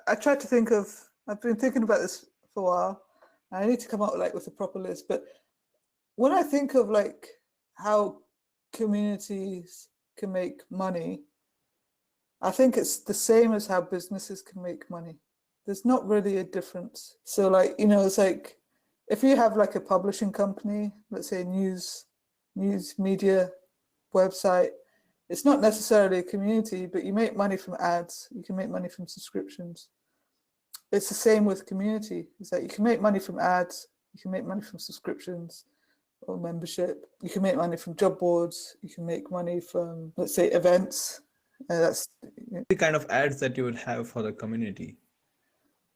I tried to think of, I've been thinking about this for a while. I need to come up with a proper list. But when I think of like how communities can make money, I think it's the same as how businesses can make money. There's not really a difference. So like, it's like if you have like a publishing company, let's say a news media website, it's not necessarily a community, but you make money from ads, you can make money from subscriptions. It's the same with community. It's like you can make money from ads, you can make money from subscriptions or membership. You can make money from job boards. You can make money from, let's say, events. That's the kind of ads that you would have for the community.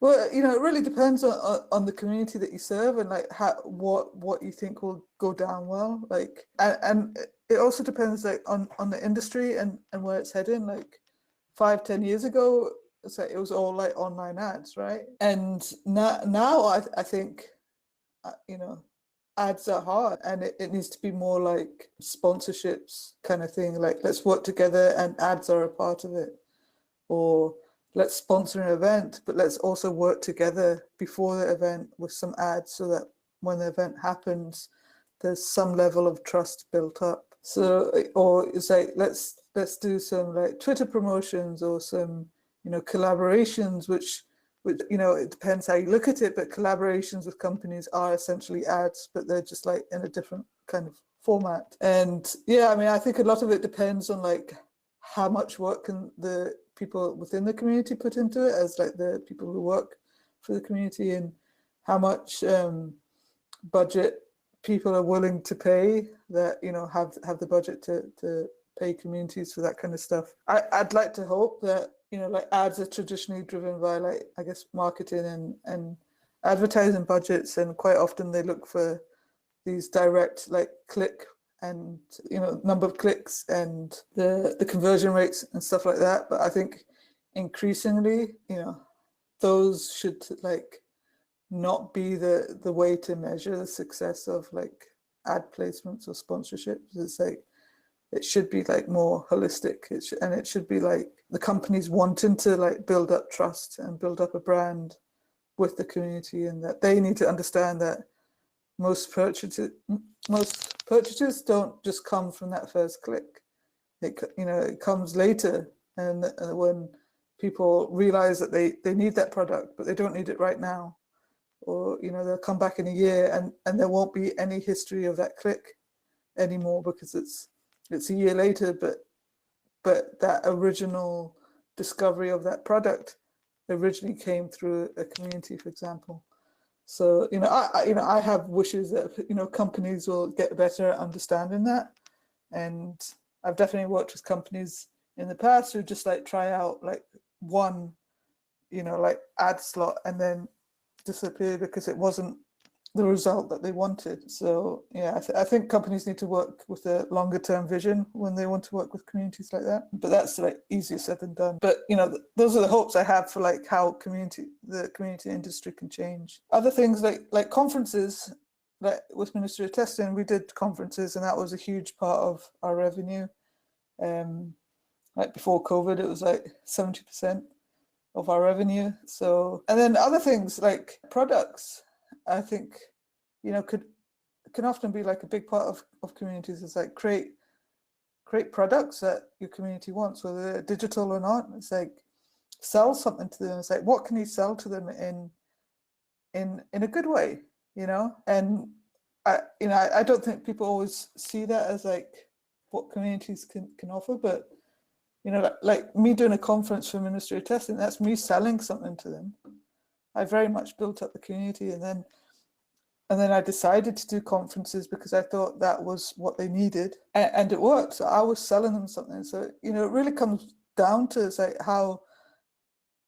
Well, it really depends on the community that you serve and like what you think will go down well. Like, and it also depends like on the industry and where it's heading. Like 5-10 years ago, it was all like online ads, right? And now I think, ads are hard, and it needs to be more like sponsorships kind of thing, like let's work together and ads are a part of it, or let's sponsor an event but let's also work together before the event with some ads so that when the event happens there's some level of trust built up. So, or it's like let's do some like Twitter promotions or some collaborations, which it depends how you look at it, but collaborations with companies are essentially ads, but they're just like in a different kind of format. And I think a lot of it depends on like how much work can the people within the community put into it, as like the people who work for the community, and how much budget people are willing to pay that have the budget to pay communities for that kind of stuff. I'd like to hope that like ads are traditionally driven by like, I guess, marketing and advertising budgets, and quite often they look for these direct like click and number of clicks and the conversion rates and stuff like that. But I think increasingly, those should not be the way to measure the success of ad placements or sponsorships. It's it should be more holistic. It should be the companies wanting to build up trust and build up a brand with the community, and that they need to understand that most purchases don't just come from that first click. It comes later, and when people realize that they need that product, but they don't need it right now, or they'll come back in a year and there won't be any history of that click anymore because it's a year later, but that original discovery of that product originally came through a community, for example. So I have wishes that companies will get better at understanding that, and I've definitely worked with companies in the past who just try out one ad slot and then disappear because it wasn't the result that they wanted. So yeah, I think companies need to work with a longer term vision when they want to work with communities like that. But that's easier said than done. But those are the hopes I have for how the community industry can change. Other things like conferences, with Ministry of Testing, we did conferences, and that was a huge part of our revenue. Before COVID, it was 70% of our revenue. So, and then other things like products, I think, can often be a big part of communities. Is create products that your community wants, whether they're digital or not. It's sell something to them. It's what can you sell to them in a good way, And I don't think people always see that as what communities can offer, but me doing a conference for Ministry of Testing, that's me selling something to them. I very much built up the community, and then I decided to do conferences because I thought that was what they needed, and it worked. So I was selling them something. So it really comes down to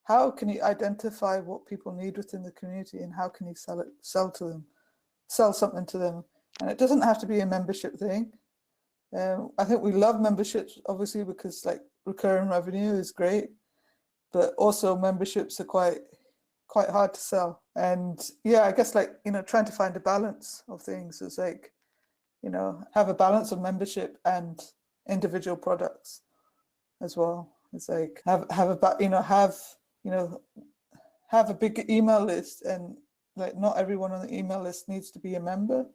how can you identify what people need within the community, and how can you sell something to them. And it doesn't have to be a membership thing. I think we love memberships, obviously, because recurring revenue is great, but also memberships are quite hard to sell. And yeah, I guess trying to find a balance of things is have a balance of membership and individual products as well. It's have a big email list, and not everyone on the email list needs to be a member,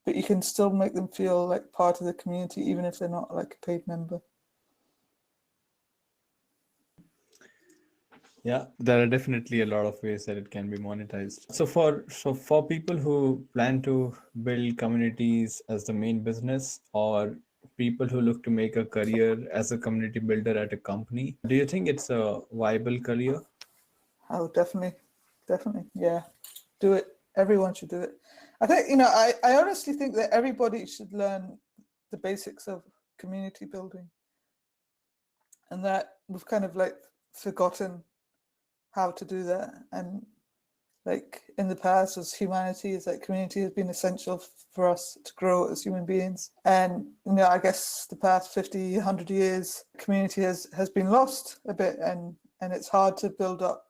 but you can still make them feel part of the community, even if they're not a paid member. Yeah, there are definitely a lot of ways that it can be monetized. So for people who plan to build communities as the main business, or people who look to make a career as a community builder at a company, do you think it's a viable career? Oh, definitely. Yeah, do it. Everyone should do it. I think, I honestly think that everybody should learn the basics of community building, and that we've kind of forgotten how to do that. And in the past, as humanity, community has been essential for us to grow as human beings. And I guess the past 50, 100 years, community has been lost a bit, and it's hard to build up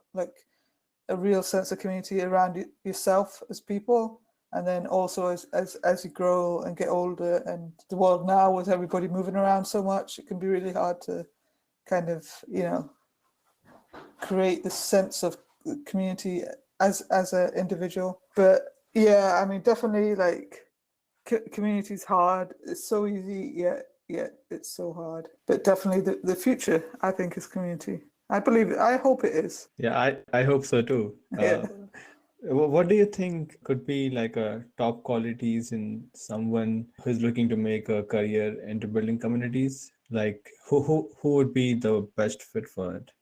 a real sense of community around yourself as people. And then also as you grow and get older, and the world now with everybody moving around so much, it can be really hard to kind of create this sense of community as an individual. But yeah, I mean, definitely community is hard. It's so easy, yet it's so hard. But definitely the future, I think, is community. I believe it. I hope it is. Yeah, I hope so too. Yeah. What do you think could be a top qualities in someone who's looking to make a career into building communities? Who would be the best fit for it?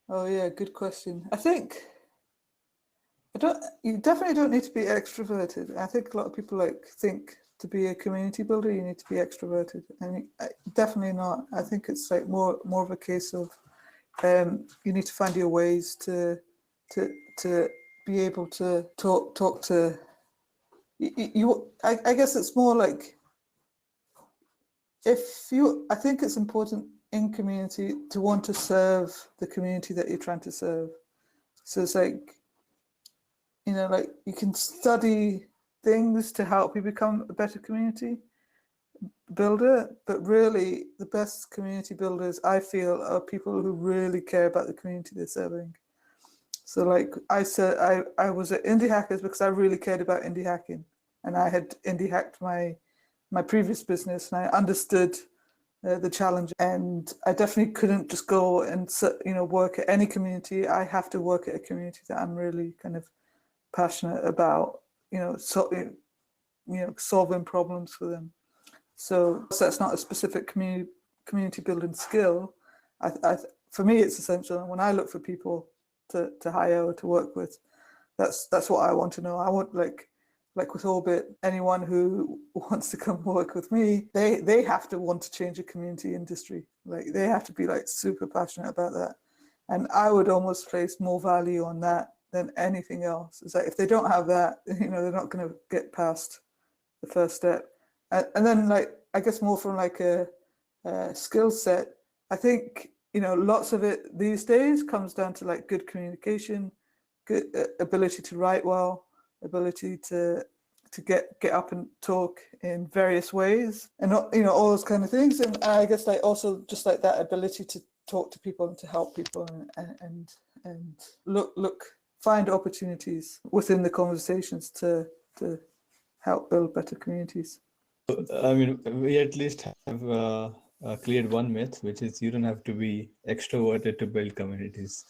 Oh yeah, good question. I think you definitely don't need to be extroverted. I think a lot of people think to be a community builder you need to be extroverted, and definitely not. I think it's more of a case of you need to find your ways to be able to talk to I guess it's more like I think it's important in community to want to serve the community that you're trying to serve. So it's like, like you can study things to help you become a better community builder, but really the best community builders, I feel, are people who really care about the community they're serving. So like I said, I was at Indie Hackers because I really cared about indie hacking, and I had indie hacked my previous business, and I understood the challenge, and I definitely couldn't just go and work at any community. I have to work at a community that I'm really kind of passionate about, solving problems for them. So that's not a specific community building skill. For me, it's essential. And when I look for people to hire or to work with, that's what I want to know. I want like with Orbit, anyone who wants to come work with me, they have to want to change a community industry. Like they have to be like super passionate about that. And I would almost place more value on that than anything else. It's like if they don't have that, they're not going to get past the first step. And then like I guess more from like a skill set, I think lots of it these days comes down to like good communication, good ability to write well, ability to get up and talk in various ways, and all those kind of things. And I guess like also just like that ability to talk to people and to help people and find opportunities within the conversations to help build better communities. I mean, we at least have cleared one myth, which is you don't have to be extroverted to build communities.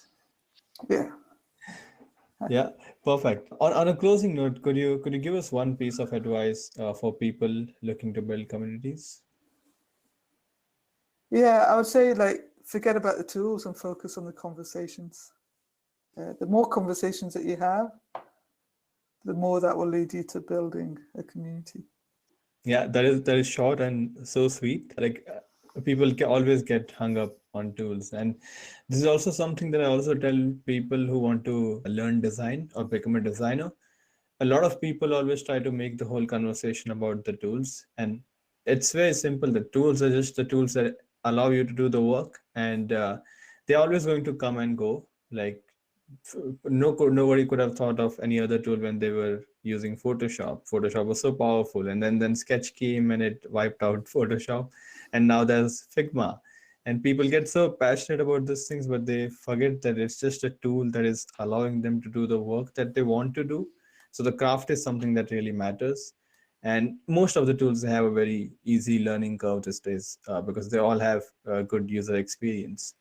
Yeah. Yeah, perfect. On a closing note, could you give us one piece of advice for people looking to build communities? Yeah, I would say like forget about the tools and focus on the conversations. The more conversations that you have, the more that will lead you to building a community. Yeah, that is short and so sweet. Like people can always get hung up on tools, and this is also something that I also tell people who want to learn design or become a designer. A lot of people always try to make the whole conversation about the tools, and it's very simple. The tools are just the tools that allow you to do the work, and they're always going to come and go. Like nobody could have thought of any other tool when they were using Photoshop was so powerful, and then Sketch came and it wiped out Photoshop, and now there's Figma. And people get so passionate about these things, but they forget that it's just a tool that is allowing them to do the work that they want to do. So the craft is something that really matters. And most of the tools have a very easy learning curve these days because they all have a good user experience.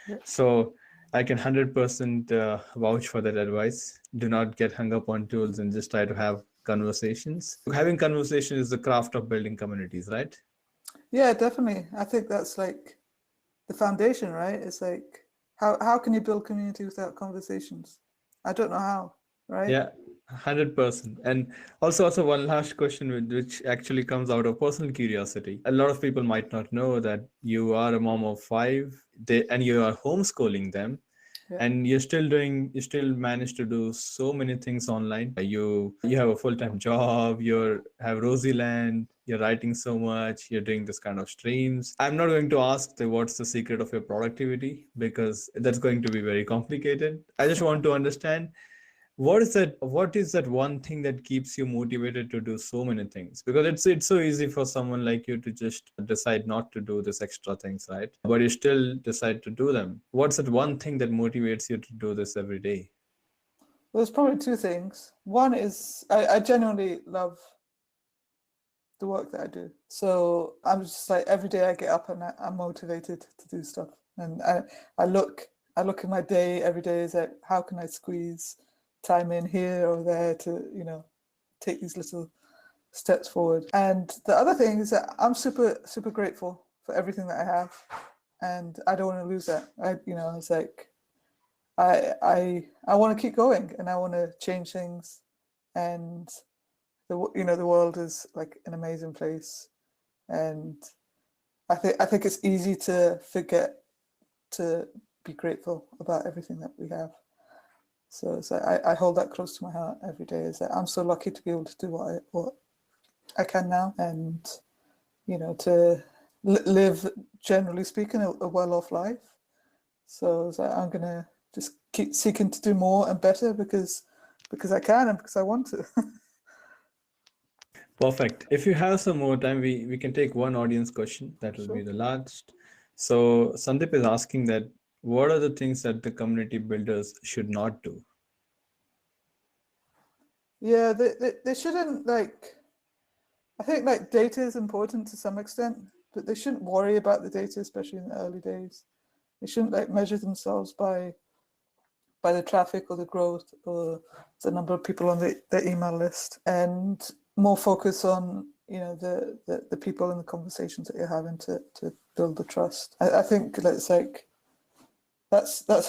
Yeah. So I can 100% vouch for that advice. Do not get hung up on tools and just try to have conversations. Having conversation is the craft of building communities, right? Yeah, definitely. I think that's like the foundation, right? It's like how can you build community without conversations? I don't know how, right? Yeah, 100%. And also one last question which actually comes out of personal curiosity. A lot of people might not know that you are a mom of five, and you are homeschooling them. Yeah. And you still manage to do so many things online. You have a full-time job, you have Rosieland, you're writing so much, you're doing this kind of streams. I'm not going to ask what's the secret of your productivity because that's going to be very complicated. I just want to understand what is that one thing that keeps you motivated to do so many things? Because it's so easy for someone like you to just decide not to do this extra things, right? But you still decide to do them. What's that one thing that motivates you to do this every day? Well, there's probably two things. One is I genuinely love the work that I do. So I'm just like every day I get up and I'm motivated to do stuff. And I look at my day every day is like how can I squeeze time in here or there to take these little steps forward. And the other thing is that I'm super grateful for everything that I have, and I don't want to lose that. It's like I want to keep going and I want to change things, and the world is like an amazing place, and I think it's easy to forget to be grateful about everything that we have. So I hold that close to my heart every day. Is that I'm so lucky to be able to do what I can now, and to live, generally speaking, a well-off life. So I'm gonna just keep seeking to do more and better because I can and because I want to. Perfect. If you have some more time, we can take one audience question. That will be Sure. the last. So Sandeep is asking that what are the things that the community builders should not do? Yeah, they shouldn't I think data is important to some extent, but they shouldn't worry about the data, especially in the early days. They shouldn't measure themselves by the traffic or the growth or the number of people on their email list, and more focus on the people and the conversations that you're having to build the trust. I think that's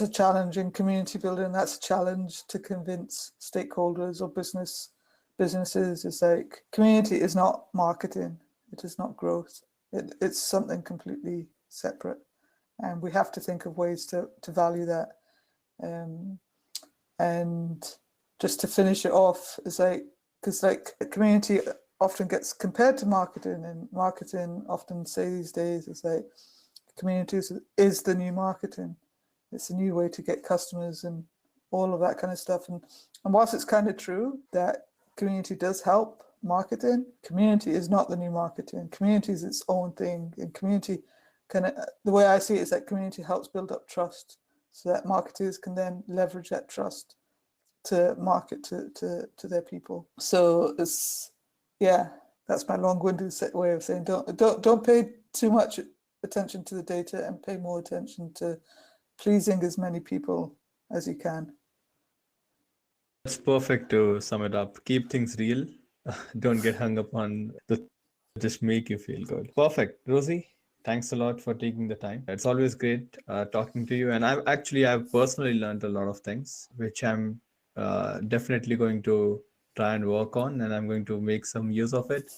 a challenge in community building. That's a challenge to convince stakeholders or businesses. Is community is not marketing. It is not growth. It's something completely separate, and we have to think of ways to value that. And just to finish it off, is because community often gets compared to marketing, and marketing often say these days is communities is the new marketing. It's a new way to get customers and all of that kind of stuff. And whilst it's kind of true that community does help marketing, community is not the new marketing. Community is its own thing. And community the way I see it is that community helps build up trust so that marketers can then leverage that trust to market to their people. So that's my long-winded way of saying don't pay too much attention to the data and pay more attention to pleasing as many people as you can. That's perfect to sum it up. Keep things real. Don't get hung up on the just make you feel good. Perfect. Rosie, thanks a lot for taking the time. It's always great talking to you. And I've personally learned a lot of things, which I'm definitely going to try and work on, and I'm going to make some use of it.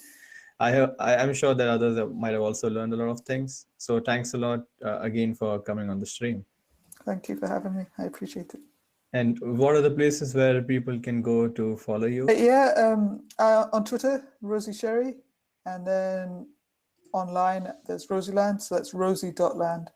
I'm sure that others might have also learned a lot of things. So thanks a lot again for coming on the stream. Thank you for having me. I appreciate it. And what are the places where people can go to follow you? On Twitter, Rosie Sherry, and then online there's Rosieland, so that's rosie.land.